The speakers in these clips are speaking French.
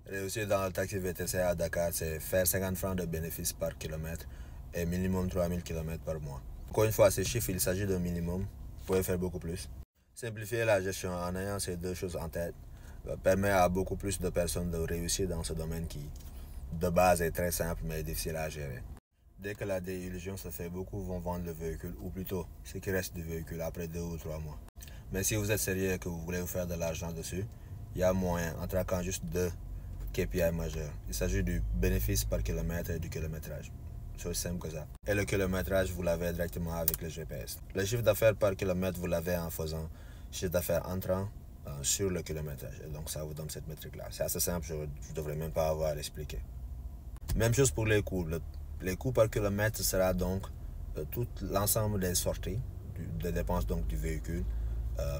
Réussir dans le taxi VTC à Dakar, c'est faire 50 francs de bénéfices par kilomètre et minimum 3000 km par mois. Encore une fois, ces chiffres, il s'agit d'un minimum. Vous pouvez faire beaucoup plus. Simplifier la gestion en ayant ces deux choses en tête permet à beaucoup plus de personnes de réussir dans ce domaine qui, de base, est très simple mais difficile à gérer. Dès que la déillusion se fait, beaucoup vont vendre le véhicule, ou plutôt ce qui reste du véhicule après 2 ou 3 mois. Mais si vous êtes sérieux et que vous voulez vous faire de l'argent dessus, il y a moyen en traquant juste deux KPI majeurs. Il s'agit du bénéfice par kilomètre et du kilométrage. C'est aussi simple que ça. Et le kilométrage, vous l'avez directement avec le GPS. Le chiffre d'affaires par kilomètre, vous l'avez en faisant chiffre d'affaires entrant sur le kilométrage. Et donc ça vous donne cette métrique-là. C'est assez simple, je ne devrais même pas avoir à l'expliquer. Même chose pour les coûts. Les coûts par kilomètre sera donc tout l'ensemble des sorties, des dépenses donc du véhicule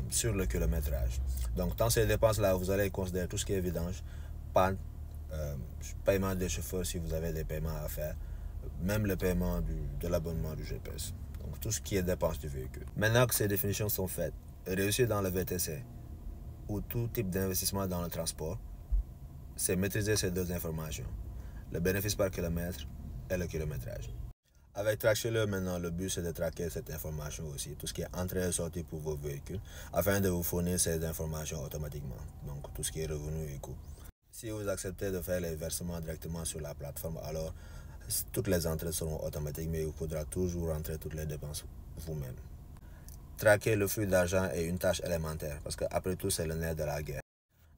sur le kilométrage. Donc dans ces dépenses-là, vous allez considérer tout ce qui est vidange, panne, paiement des chauffeurs si vous avez des paiements à faire, même le paiement de l'abonnement du GPS. Donc tout ce qui est dépenses du véhicule. Maintenant que ces définitions sont faites, réussir dans le VTC ou tout type d'investissement dans le transport, c'est maîtriser ces deux informations, le bénéfice par kilomètre et le kilométrage. Avec Trackshare, maintenant, le but c'est de traquer cette information aussi, tout ce qui est entrée et sortie pour vos véhicules, afin de vous fournir ces informations automatiquement, donc tout ce qui est revenu et coût. Si vous acceptez de faire les versements directement sur la plateforme, alors toutes les entrées seront automatiques, mais il faudra toujours rentrer toutes les dépenses vous-même. Traquer le flux d'argent est une tâche élémentaire, parce qu'après tout, c'est le nerf de la guerre.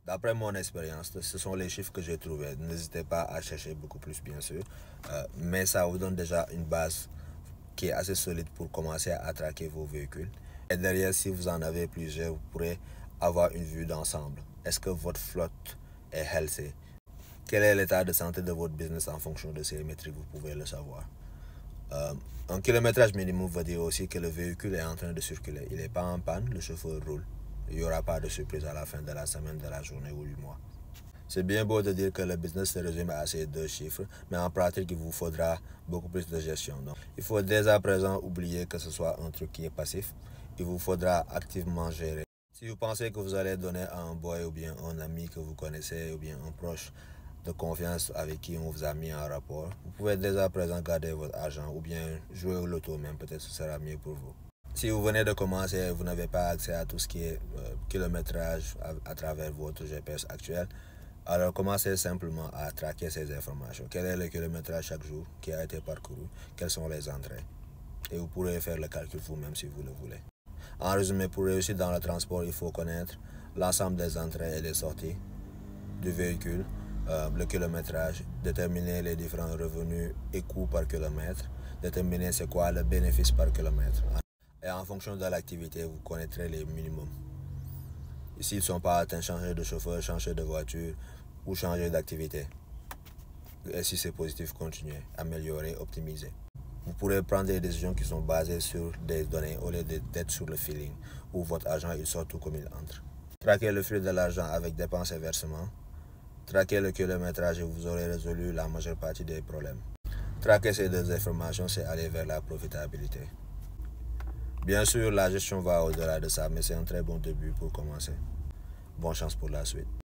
D'après mon expérience, ce sont les chiffres que j'ai trouvés. N'hésitez pas à chercher beaucoup plus, bien sûr, mais ça vous donne déjà une base qui est assez solide pour commencer à traquer vos véhicules. Et derrière, si vous en avez plusieurs, vous pourrez avoir une vue d'ensemble. Est-ce que votre flotte est healthy? Quel est l'état de santé de votre business en fonction de ces métriques? Vous pouvez le savoir. Un kilométrage minimum veut dire aussi que le véhicule est en train de circuler. Il n'est pas en panne, le chauffeur roule. Il n'y aura pas de surprise à la fin de la semaine, de la journée ou du mois. C'est bien beau de dire que le business se résume à ces deux chiffres, mais en pratique, il vous faudra beaucoup plus de gestion. Donc, il faut dès à présent oublier que ce soit un truc qui est passif. Il vous faudra activement gérer. Si vous pensez que vous allez donner à un boy ou bien un ami que vous connaissez ou bien un proche de confiance avec qui on vous a mis en rapport, vous pouvez dès à présent garder votre argent ou bien jouer au loto même, peut-être ce sera mieux pour vous. Si vous venez de commencer et vous n'avez pas accès à tout ce qui est kilométrage à travers votre GPS actuel, alors commencez simplement à traquer ces informations. Quel est le kilométrage chaque jour qui a été parcouru? Quelles sont les entrées? Et vous pourrez faire le calcul vous-même si vous le voulez. En résumé, pour réussir dans le transport, il faut connaître l'ensemble des entrées et des sorties du véhicule, le kilométrage, déterminer les différents revenus et coûts par kilomètre, déterminer c'est quoi le bénéfice par kilomètre. Et en fonction de l'activité, vous connaîtrez les minimums. S'ils ne sont pas atteints, changer de chauffeur, changer de voiture ou changer d'activité. Et si c'est positif, continuez, améliorer, optimiser. Vous pourrez prendre des décisions qui sont basées sur des données au lieu d'être sur le feeling, où votre argent il sort tout comme il entre. Traquez le flux de l'argent avec dépenses et versements. Traquez le kilométrage et vous aurez résolu la majeure partie des problèmes. Traquer ces deux informations, c'est aller vers la profitabilité. Bien sûr, la gestion va au-delà de ça, mais c'est un très bon début pour commencer. Bonne chance pour la suite.